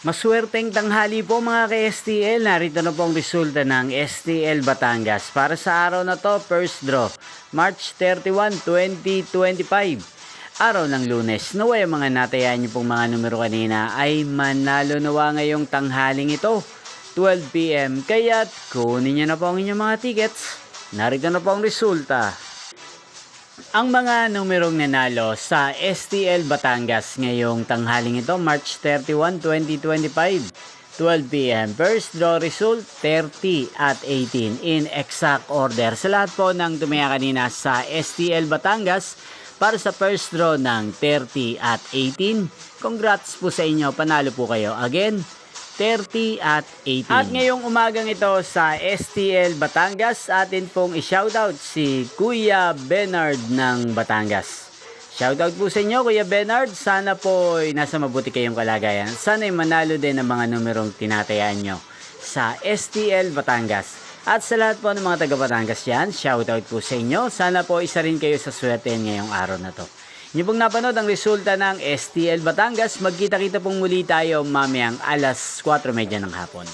Maswerteng tanghali po mga ka-STL. Narito na po ang resulta ng STL Batangas. Para sa araw na to, first draw, March 31, 2025. Araw ng Lunes. Naway ang mga natayaan niyo pong mga numero kanina ay manalo nawa ngayong tanghaling ito, 12 PM. Kaya't kunin niyo na po ang inyong mga tickets. Narito na po ang resulta. Ang mga numerong nanalo sa STL Batangas ngayong tanghaling ito, March 31, 2025, 12 PM. First draw result, 30 at 18 in exact order. Sa lahat po ng tumaya kanina sa STL Batangas para sa first draw ng 30 at 18, congrats po sa inyo, panalo po kayo. Again, 30 at 18. At ngayong umagang ito sa STL Batangas, atin pong i-shoutout si Kuya Bernard ng Batangas. Shoutout po sa inyo, Kuya Bernard. Sana po nasa mabuti kayong kalagayan. Sana manalo din ang mga numerong tinatayaan nyo sa STL Batangas. At sa lahat po ng mga taga Batangas yan, shoutout po sa inyo. Sana po isa rin kayo sa swertein ngayong araw na to. Inyo pong napanood ang resulta ng STL Batangas. Magkita-kita pong muli tayo mamayang alas 4:30 ng hapon.